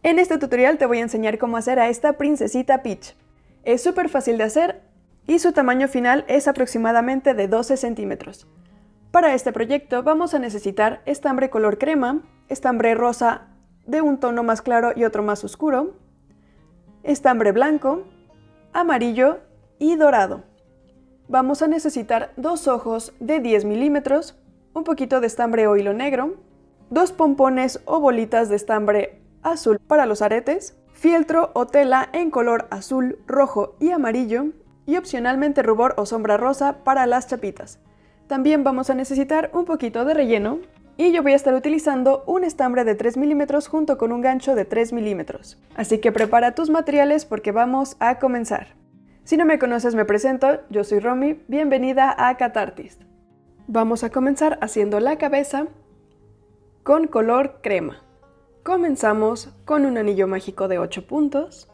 En este tutorial te voy a enseñar cómo hacer a esta princesita Peach. Es súper fácil de hacer y su tamaño final es aproximadamente de 12 centímetros. Para este proyecto vamos a necesitar estambre color crema, estambre rosa de un tono más claro y otro más oscuro, estambre blanco, amarillo y dorado. Vamos a necesitar dos ojos de 10 milímetros, un poquito de estambre o hilo negro, dos pompones o bolitas de estambre azul para los aretes, fieltro o tela en color azul, rojo y amarillo y opcionalmente rubor o sombra rosa para las chapitas. También vamos a necesitar un poquito de relleno y yo voy a estar utilizando un estambre de 3 milímetros junto con un gancho de 3 milímetros. Así que prepara tus materiales porque vamos a comenzar. Si no me conoces, me presento, yo soy Romy, bienvenida a Catartist. Vamos a comenzar haciendo la cabeza con color crema. Comenzamos con un anillo mágico de 8 puntos.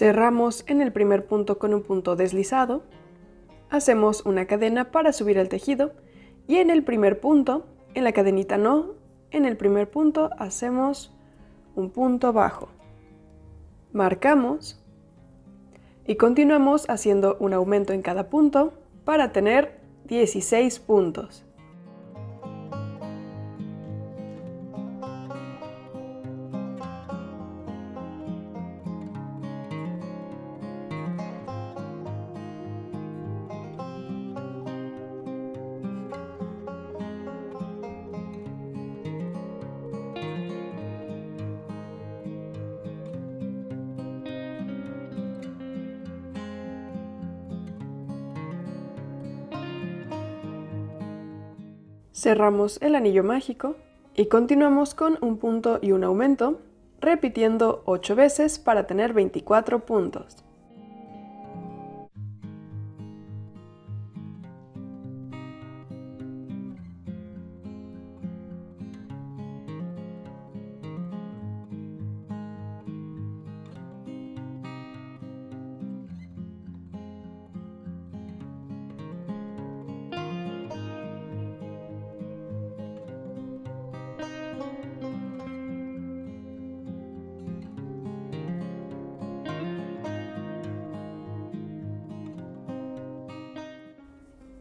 Cerramos en el primer punto con un punto deslizado, hacemos una cadena para subir el tejido y en el primer punto, en la cadenita no, en el primer punto hacemos un punto bajo. Marcamos y continuamos haciendo un aumento en cada punto para tener 16 puntos. Cerramos el anillo mágico y continuamos con un punto y un aumento, repitiendo 8 veces para tener 24 puntos.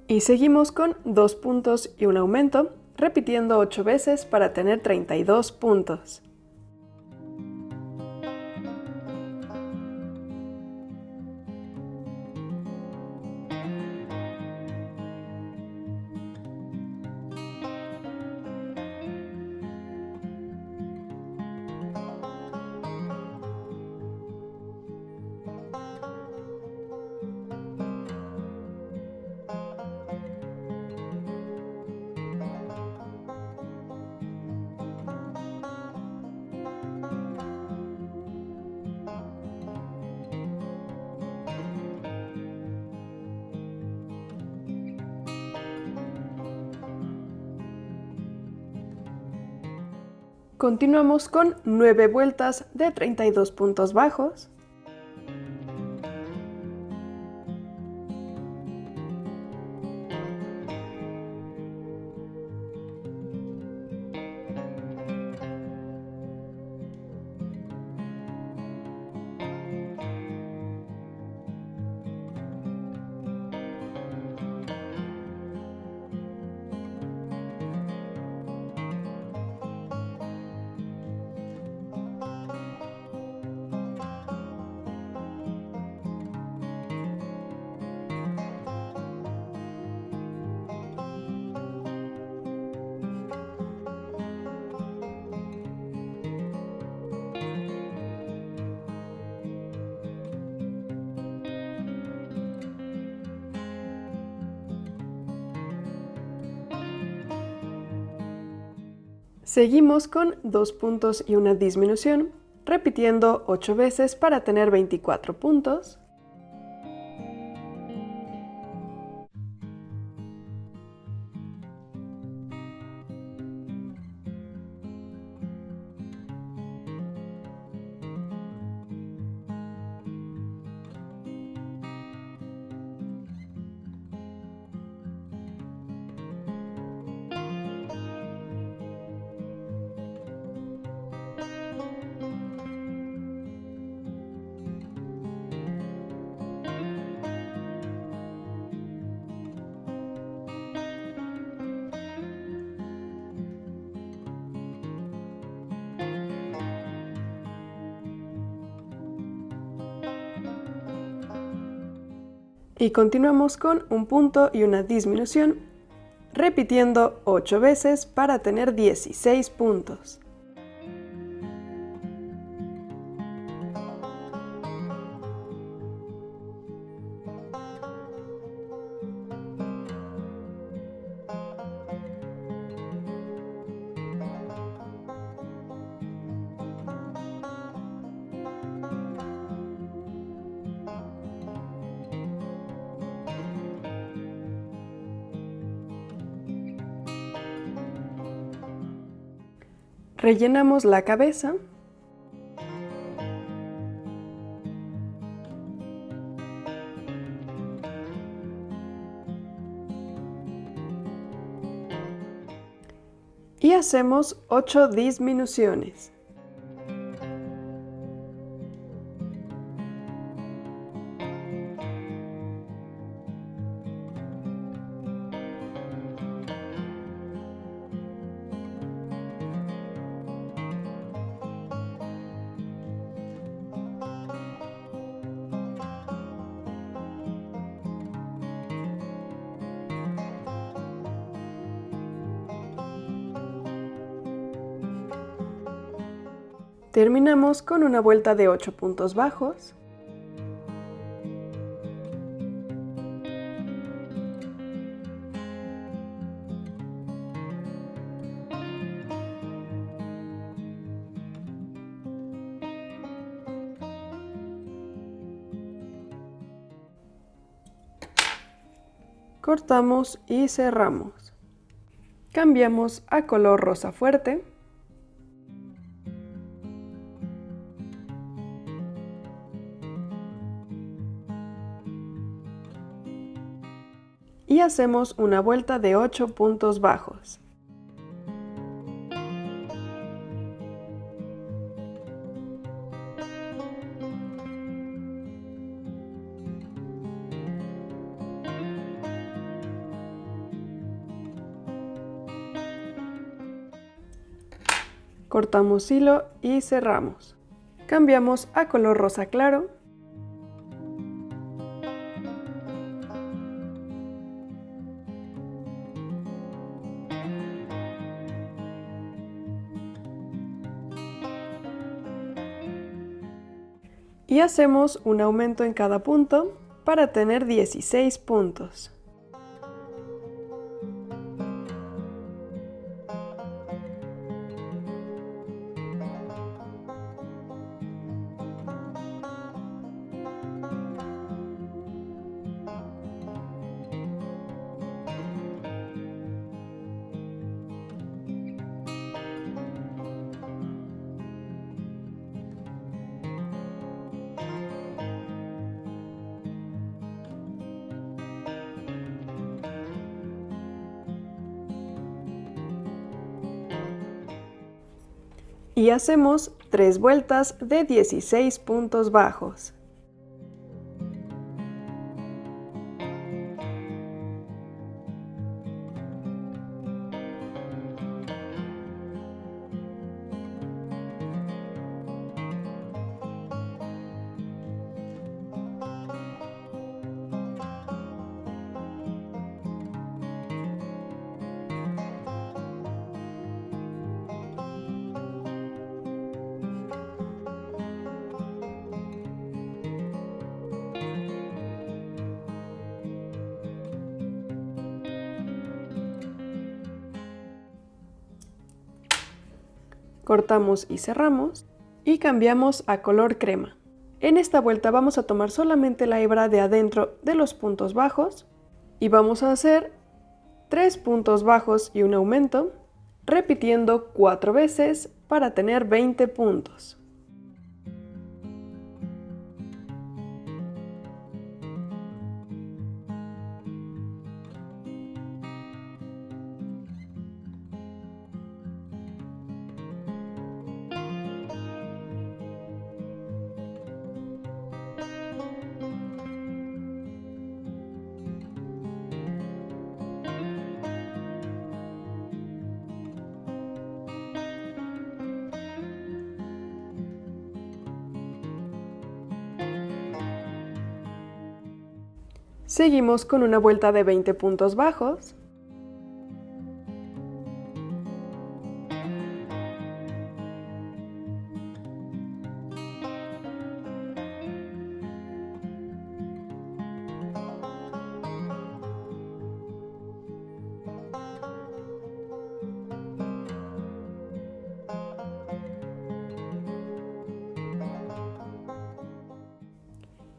Y seguimos con 2 puntos y un aumento, repitiendo 8 veces para tener 32 puntos. Continuamos con 9 vueltas de 32 puntos bajos. Seguimos con 2 puntos y una disminución, repitiendo 8 veces para tener 24 puntos. Y continuamos con un punto y una disminución, repitiendo 8 veces para tener 16 puntos. Rellenamos la cabeza. Y hacemos 8 disminuciones. Terminamos con una vuelta de 8 puntos bajos. Cortamos y cerramos. Cambiamos a color rosa fuerte. Y hacemos una vuelta de 8 puntos bajos. Cortamos hilo y cerramos. Cambiamos a color rosa claro. Y hacemos un aumento en cada punto para tener 16 puntos. Y hacemos 3 vueltas de 16 puntos bajos. Cortamos y cerramos y cambiamos a color crema. En esta vuelta vamos a tomar solamente la hebra de adentro de los puntos bajos y vamos a hacer 3 puntos bajos y un aumento, repitiendo 4 veces para tener 20 puntos. Seguimos con una vuelta de 20 puntos bajos.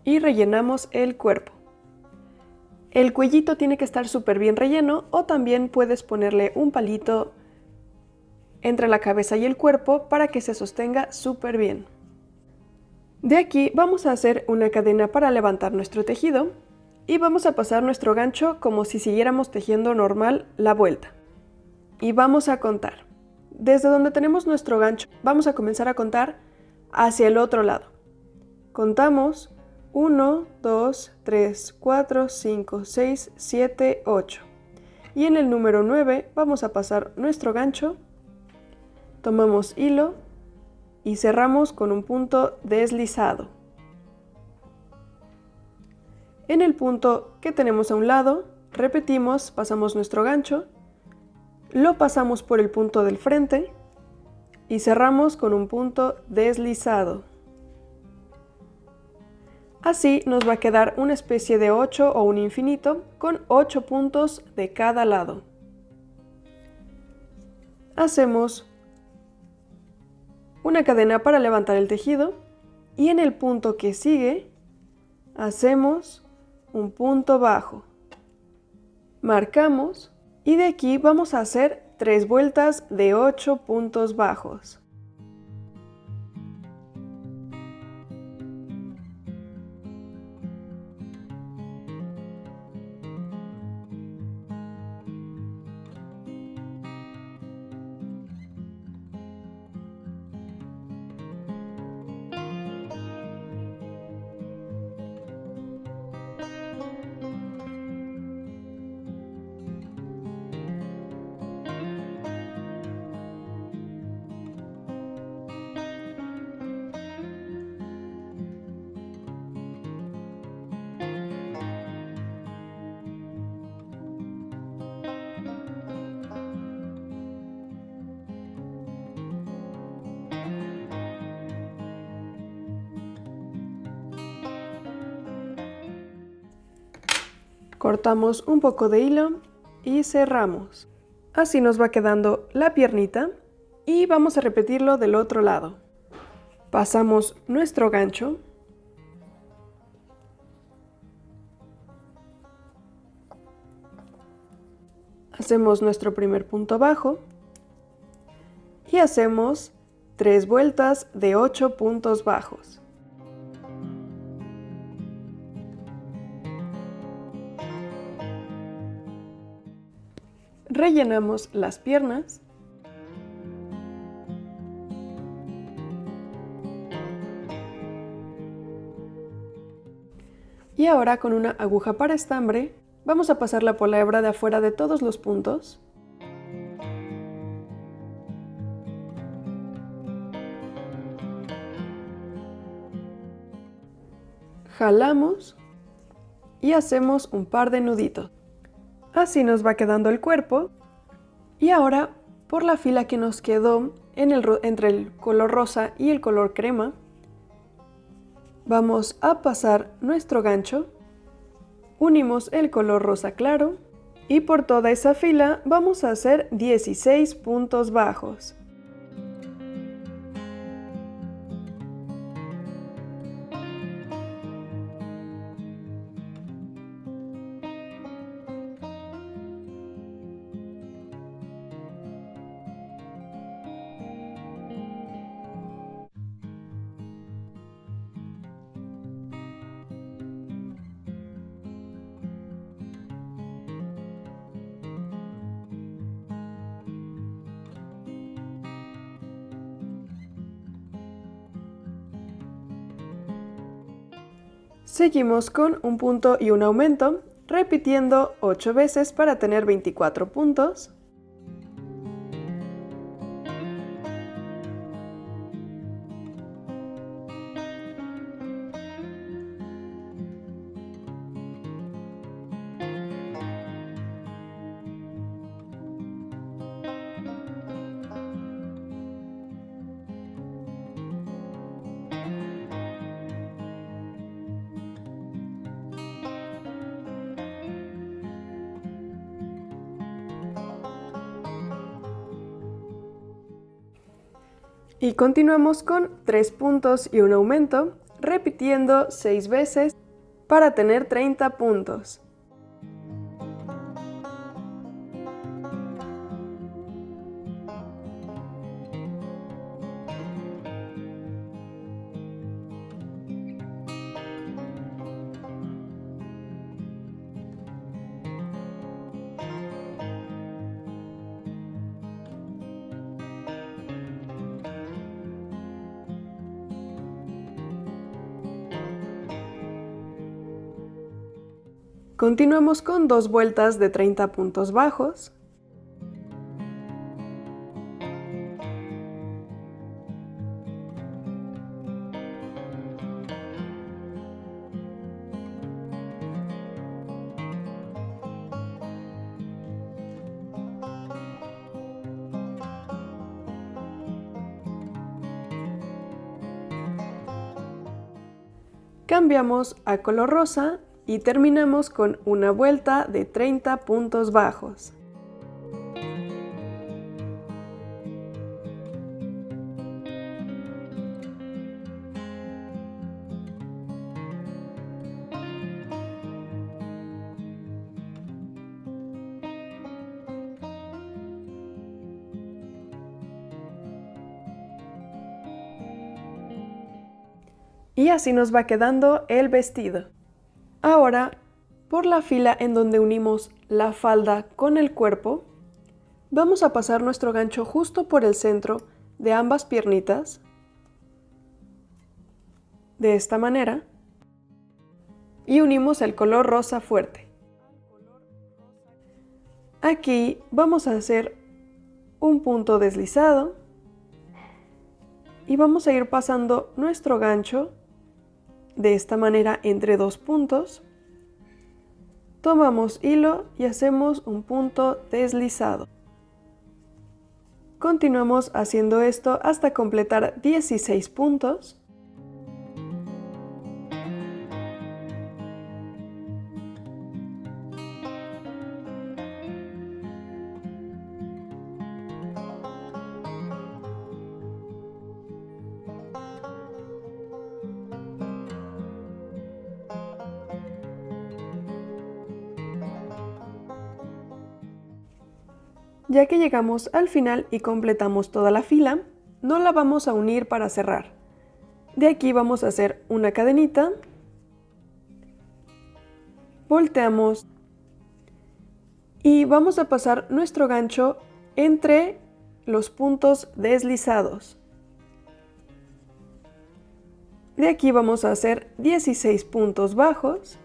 Y rellenamos el cuerpo. El cuellito tiene que estar súper bien relleno o también puedes ponerle un palito entre la cabeza y el cuerpo para que se sostenga súper bien. De aquí vamos a hacer una cadena para levantar nuestro tejido y vamos a pasar nuestro gancho como si siguiéramos tejiendo normal la vuelta. Y vamos a contar. Desde donde tenemos nuestro gancho vamos a comenzar a contar hacia el otro lado. Contamos 1, 2, 3, 4, 5, 6, 7, 8. Y en el número 9 vamos a pasar nuestro gancho, tomamos hilo y cerramos con un punto deslizado. En el punto que tenemos a un lado, repetimos, pasamos nuestro gancho, lo pasamos por el punto del frente y cerramos con un punto deslizado. Así nos va a quedar una especie de 8 o un infinito con 8 puntos de cada lado. Hacemos una cadena para levantar el tejido y en el punto que sigue hacemos un punto bajo. Marcamos y de aquí vamos a hacer 3 vueltas de 8 puntos bajos. Cortamos un poco de hilo y cerramos. Así nos va quedando la piernita y vamos a repetirlo del otro lado. Pasamos nuestro gancho. Hacemos nuestro primer punto bajo y hacemos 3 vueltas de 8 puntos bajos. Rellenamos las piernas. Y ahora con una aguja para estambre vamos a pasarla por la hebra de afuera de todos los puntos. Jalamos y hacemos un par de nuditos. Así nos va quedando el cuerpo. Y ahora, por la fila que nos quedó entre el color rosa y el color crema, vamos a pasar nuestro gancho, unimos el color rosa claro y por toda esa fila vamos a hacer 16 puntos bajos. Seguimos con un punto y un aumento, repitiendo 8 veces para tener 24 puntos. Y continuamos con 3 puntos y un aumento, repitiendo 6 veces para tener 30 puntos. Continuamos con 2 vueltas de 30 puntos bajos. Cambiamos a color rosa y terminamos con una vuelta de 30 puntos bajos. Y así nos va quedando el vestido. Ahora, por la fila en donde unimos la falda con el cuerpo, vamos a pasar nuestro gancho justo por el centro de ambas piernitas, de esta manera, y unimos el color rosa fuerte. Aquí vamos a hacer un punto deslizado y vamos a ir pasando nuestro gancho de esta manera entre 2 puntos. Tomamos hilo y hacemos un punto deslizado. Continuamos haciendo esto hasta completar 16 puntos. Ya que llegamos al final y completamos toda la fila, no la vamos a unir para cerrar. De aquí vamos a hacer una cadenita, volteamos y vamos a pasar nuestro gancho entre los puntos deslizados. De aquí vamos a hacer 16 puntos bajos.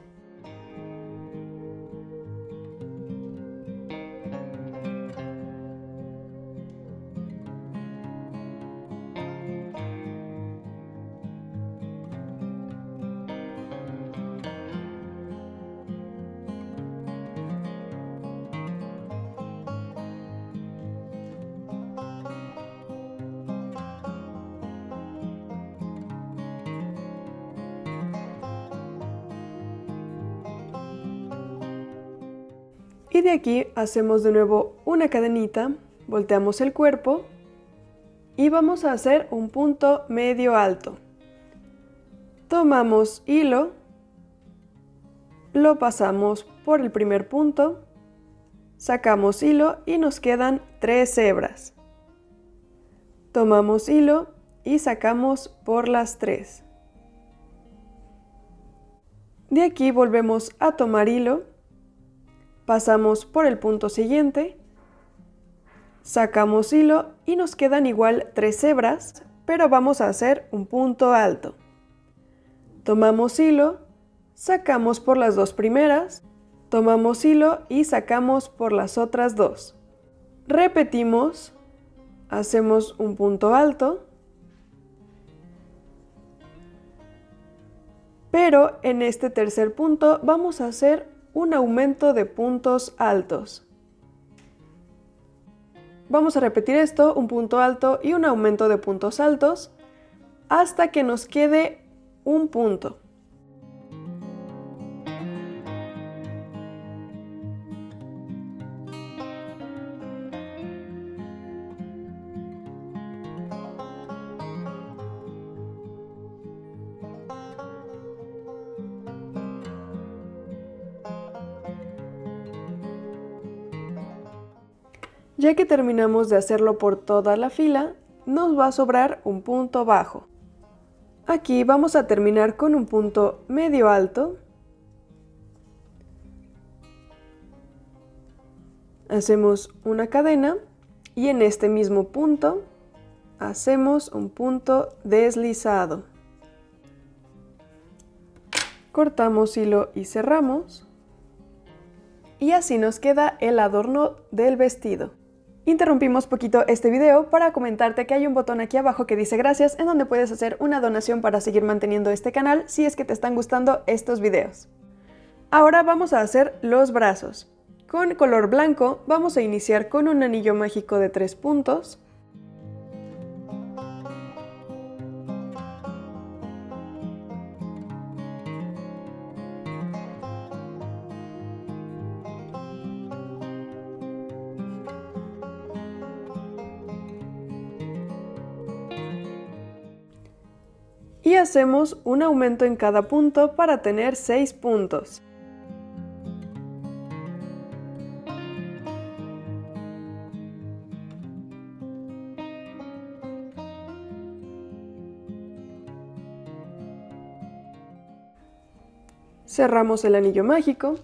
Y de aquí hacemos de nuevo una cadenita, volteamos el cuerpo y vamos a hacer un punto medio alto. Tomamos hilo, lo pasamos por el primer punto, sacamos hilo y nos quedan 3 hebras. Tomamos hilo y sacamos por las 3. De aquí volvemos a tomar hilo, pasamos por el punto siguiente, sacamos hilo y nos quedan igual 3 hebras, pero vamos a hacer un punto alto. Tomamos hilo, Sacamos por las dos primeras, tomamos hilo y sacamos por las otras dos. Repetimos, hacemos un punto alto, pero en este tercer punto vamos a hacer un aumento de puntos altos. Vamos a repetir esto, un punto alto y un aumento de puntos altos, hasta que nos quede un punto. Ya que terminamos de hacerlo por toda la fila, nos va a sobrar un punto bajo. Aquí vamos a terminar con un punto medio alto. Hacemos una cadena y en este mismo punto hacemos un punto deslizado. Cortamos hilo y cerramos. Y así nos queda el adorno del vestido. Interrumpimos poquito este video para comentarte que hay un botón aquí abajo que dice gracias, en donde puedes hacer una donación para seguir manteniendo este canal si es que te están gustando estos videos. Ahora vamos a hacer los brazos. Con color blanco vamos a iniciar con un anillo mágico de 3 puntos. Y hacemos un aumento en cada punto para tener 6 puntos. Cerramos el anillo mágico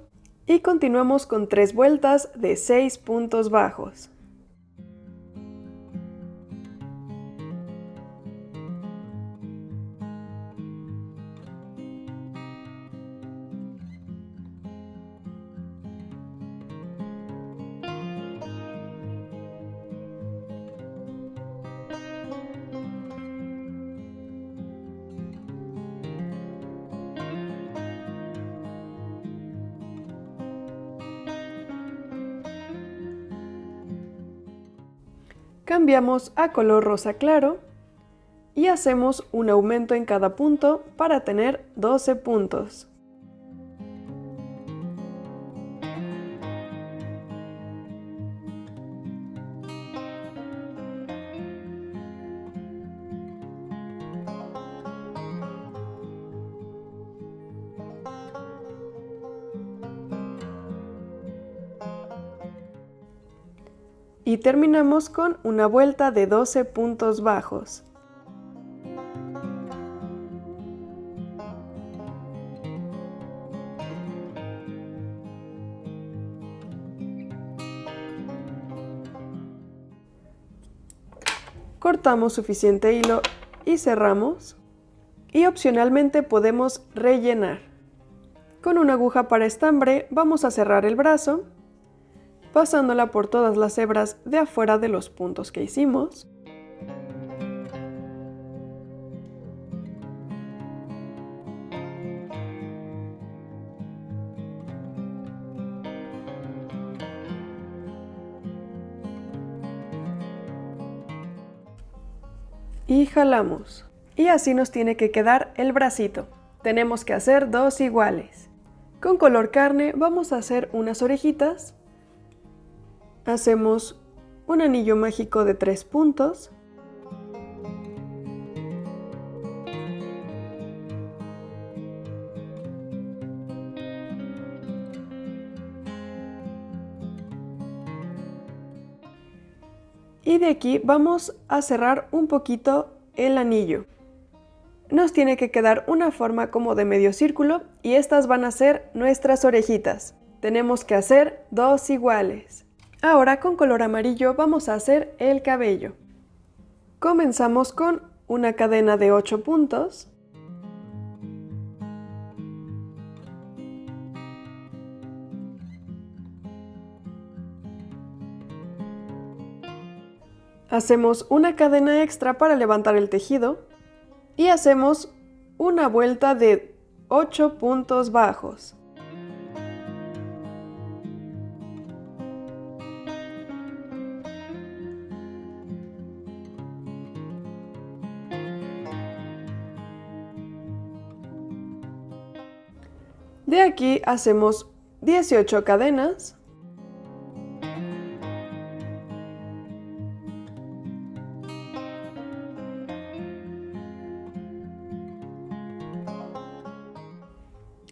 y continuamos con 3 vueltas de 6 puntos bajos. Cambiamos a color rosa claro y hacemos un aumento en cada punto para tener 12 puntos. Y terminamos con una vuelta de 12 puntos bajos. Cortamos suficiente hilo y cerramos. Y opcionalmente podemos rellenar. Con una aguja para estambre vamos a cerrar el brazo, pasándola por todas las hebras de afuera de los puntos que hicimos. Y jalamos. Y así nos tiene que quedar el bracito. Tenemos que hacer 2 iguales. Con color carne vamos a hacer unas orejitas. Hacemos un anillo mágico de 3 puntos. Y de aquí vamos a cerrar un poquito el anillo. Nos tiene que quedar una forma como de medio círculo y estas van a ser nuestras orejitas. Tenemos que hacer 2 iguales. Ahora con color amarillo vamos a hacer el cabello. Comenzamos con una cadena de 8 puntos. Hacemos una cadena extra para levantar el tejido y hacemos una vuelta de 8 puntos bajos. De aquí hacemos 18 cadenas.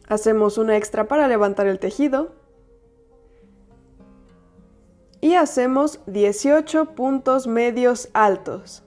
Hacemos una extra para levantar el tejido. Y hacemos 18 puntos medios altos.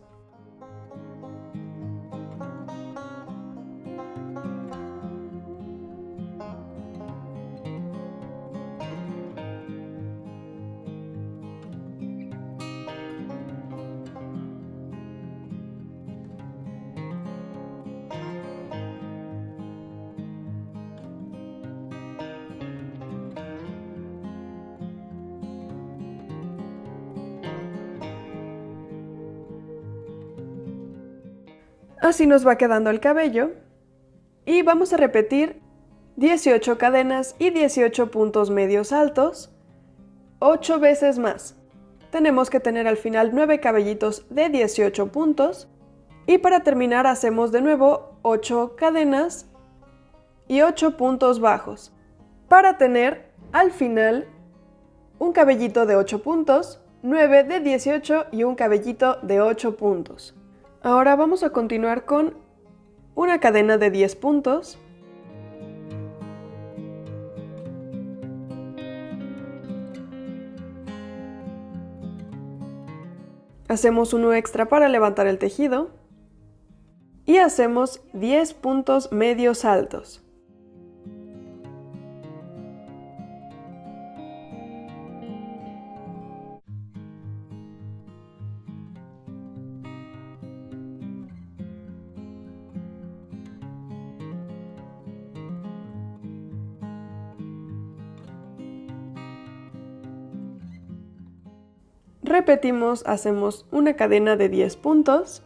Así nos va quedando el cabello y vamos a repetir 18 cadenas y 18 puntos medios altos 8 veces más. Tenemos que tener al final 9 cabellitos de 18 puntos y para terminar hacemos de nuevo 8 cadenas y 8 puntos bajos para tener al final un cabellito de 8 puntos, 9 de 18 y un cabellito de 8 puntos. Ahora vamos a continuar con una cadena de 10 puntos. Hacemos uno extra para levantar el tejido y hacemos 10 puntos medios altos. Repetimos, hacemos una cadena de 10 puntos.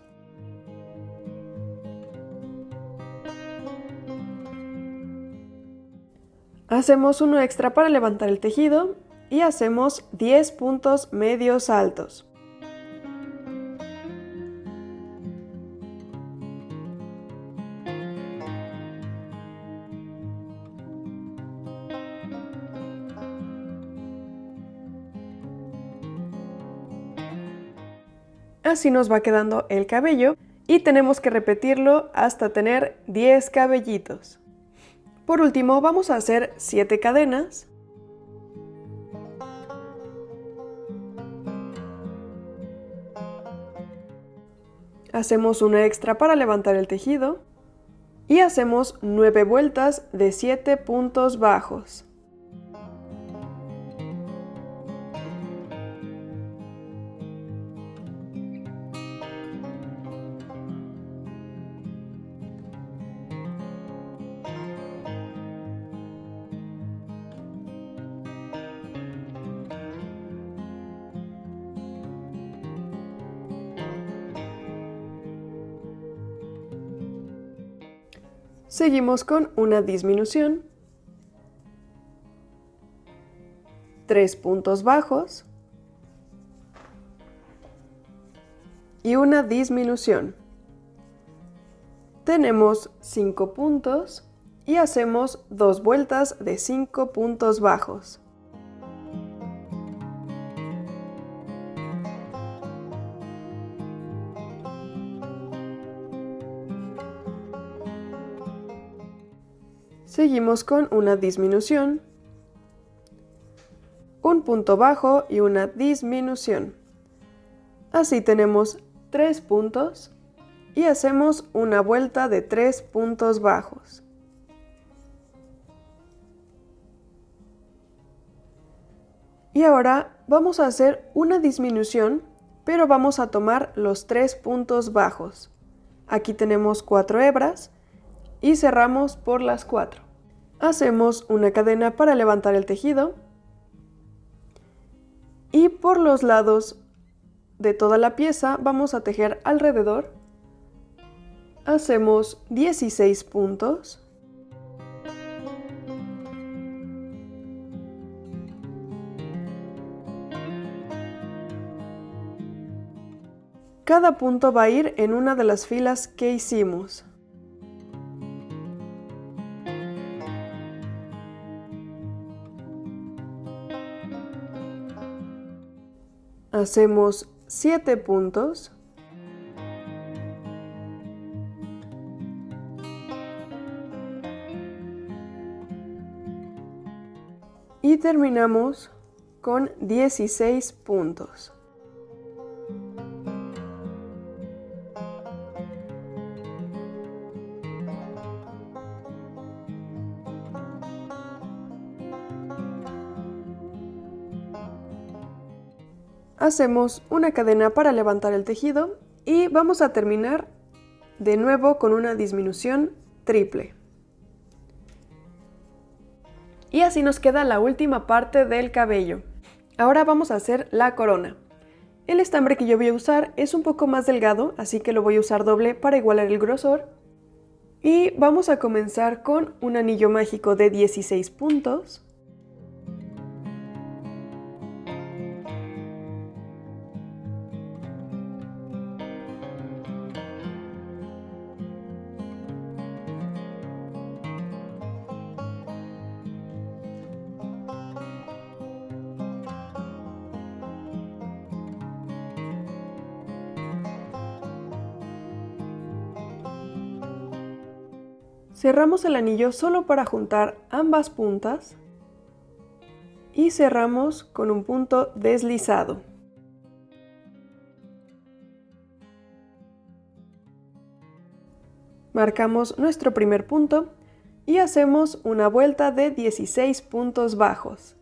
Hacemos uno extra para levantar el tejido y hacemos 10 puntos medios altos. Así nos va quedando el cabello y tenemos que repetirlo hasta tener 10 cabellitos. Por último, vamos a hacer 7 cadenas. Hacemos una extra para levantar el tejido y hacemos 9 vueltas de 7 puntos bajos. Seguimos con una disminución, 3 puntos bajos y una disminución. Tenemos 5 puntos y hacemos 2 vueltas de 5 puntos bajos. Seguimos con una disminución, un punto bajo y una disminución. Así tenemos 3 puntos y hacemos una vuelta de 3 puntos bajos. Y ahora vamos a hacer una disminución, pero vamos a tomar los 3 puntos bajos. Aquí tenemos 4 hebras y cerramos por las 4. Hacemos una cadena para levantar el tejido y por los lados de toda la pieza vamos a tejer alrededor. Hacemos 16 puntos. Cada punto va a ir en una de las filas que hicimos. Hacemos 7 puntos. Y terminamos con 16 puntos. Hacemos una cadena para levantar el tejido y vamos a terminar de nuevo con una disminución triple. Y así nos queda la última parte del cabello. Ahora vamos a hacer la corona. El estambre que yo voy a usar es un poco más delgado, así que lo voy a usar doble para igualar el grosor. Y vamos a comenzar con un anillo mágico de 16 puntos. Cerramos el anillo solo para juntar ambas puntas y cerramos con un punto deslizado. Marcamos nuestro primer punto y hacemos una vuelta de 16 puntos bajos.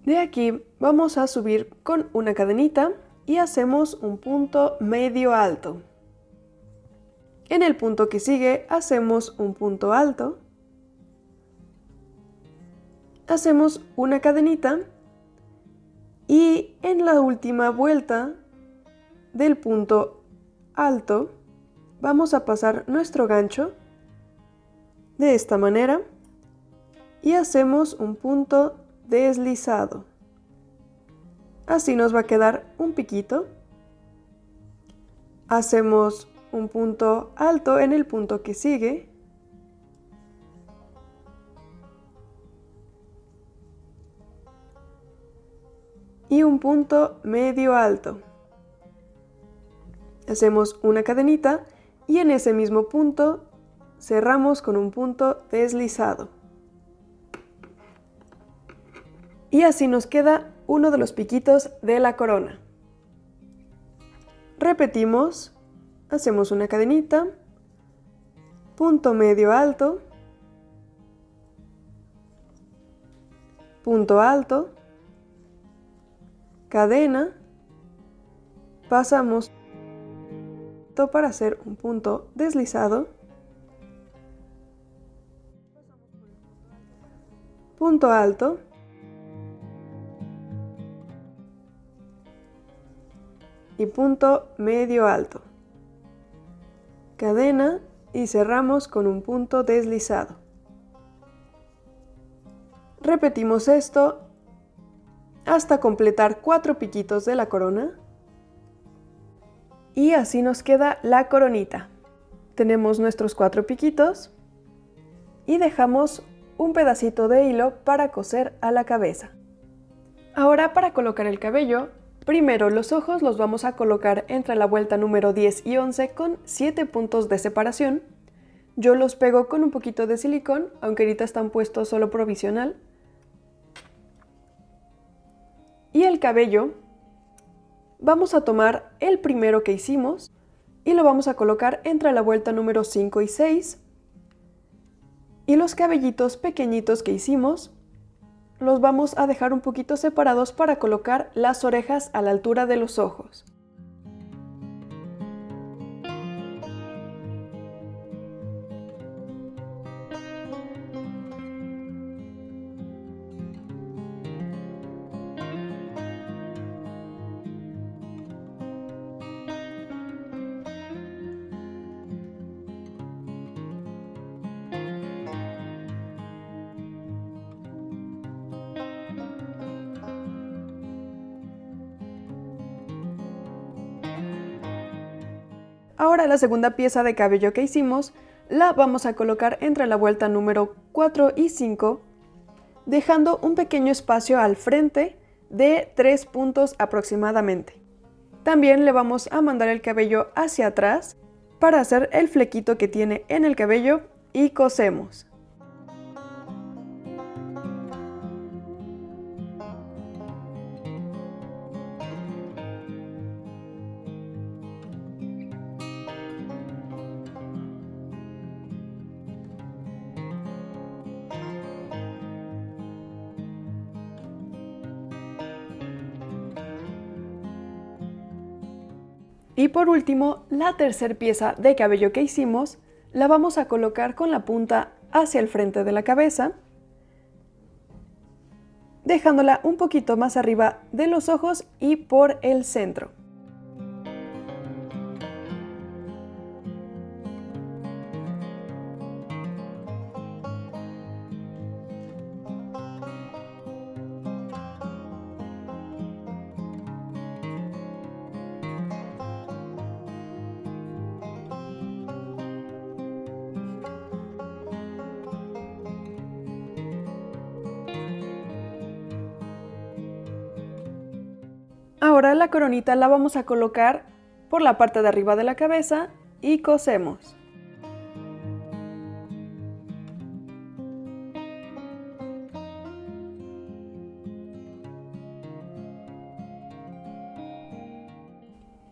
De aquí vamos a subir con una cadenita y hacemos un punto medio alto. En el punto que sigue hacemos un punto alto, hacemos una cadenita y en la última vuelta del punto alto vamos a pasar nuestro gancho de esta manera y hacemos un punto deslizado. Así nos va a quedar un piquito. Hacemos un punto alto en el punto que sigue. Y un punto medio alto. Hacemos una cadenita y en ese mismo punto cerramos con un punto deslizado. Y así nos queda uno de los piquitos de la corona. Repetimos, hacemos una cadenita, punto medio alto, punto alto, cadena, pasamos para hacer un punto deslizado, punto alto, y punto medio alto, cadena y cerramos con un punto deslizado. Repetimos esto hasta completar 4 piquitos de la corona y así nos queda la coronita. Tenemos nuestros 4 piquitos y dejamos un pedacito de hilo para coser a la cabeza. Ahora para colocar el cabello, primero los ojos los vamos a colocar entre la vuelta número 10 y 11 con 7 puntos de separación. Yo los pego con un poquito de silicón, aunque ahorita están puestos solo provisional. Y el cabello, vamos a tomar el primero que hicimos y lo vamos a colocar entre la vuelta número 5 y 6. Y los cabellitos pequeñitos que hicimos, los vamos a dejar un poquito separados para colocar las orejas a la altura de los ojos. Ahora la segunda pieza de cabello que hicimos la vamos a colocar entre la vuelta número 4 y 5, dejando un pequeño espacio al frente de 3 puntos aproximadamente. También le vamos a mandar el cabello hacia atrás para hacer el flequito que tiene en el cabello y cosemos. Y por último, la tercera pieza de cabello que hicimos la vamos a colocar con la punta hacia el frente de la cabeza, dejándola un poquito más arriba de los ojos y por el centro. Ahora la coronita la vamos a colocar por la parte de arriba de la cabeza y cosemos.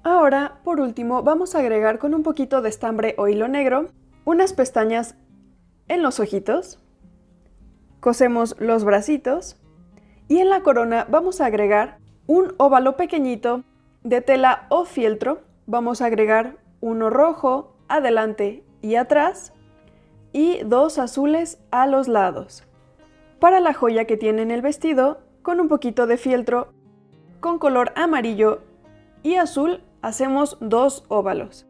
Ahora, por último, vamos a agregar con un poquito de estambre o hilo negro unas pestañas en los ojitos, cosemos los bracitos y en la corona vamos a agregar un óvalo pequeñito de tela o fieltro. Vamos a agregar uno rojo adelante y atrás y 2 azules a los lados. Para la joya que tiene en el vestido, con un poquito de fieltro con color amarillo y azul hacemos 2 óvalos.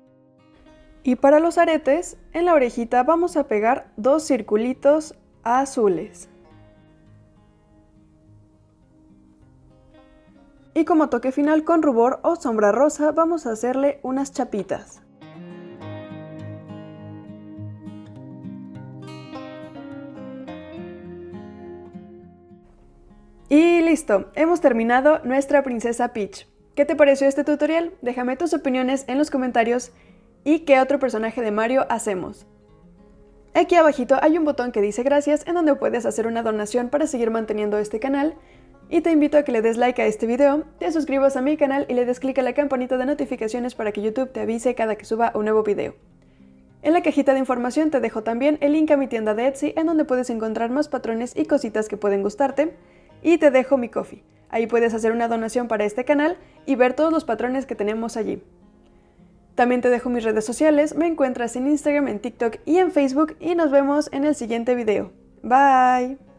Y para los aretes, en la orejita vamos a pegar 2 circulitos azules. Y como toque final con rubor o sombra rosa vamos a hacerle unas chapitas. Y listo, hemos terminado nuestra princesa Peach. ¿Qué te pareció este tutorial? Déjame tus opiniones en los comentarios y qué otro personaje de Mario hacemos. Aquí abajito hay un botón que dice gracias en donde puedes hacer una donación para seguir manteniendo este canal. Y te invito a que le des like a este video, te suscribas a mi canal y le des clic a la campanita de notificaciones para que YouTube te avise cada que suba un nuevo video. En la cajita de información te dejo también el link a mi tienda de Etsy en donde puedes encontrar más patrones y cositas que pueden gustarte. Y te dejo mi Ko-fi. Ahí puedes hacer una donación para este canal y ver todos los patrones que tenemos allí. También te dejo mis redes sociales, me encuentras en Instagram, en TikTok y en Facebook y nos vemos en el siguiente video. Bye.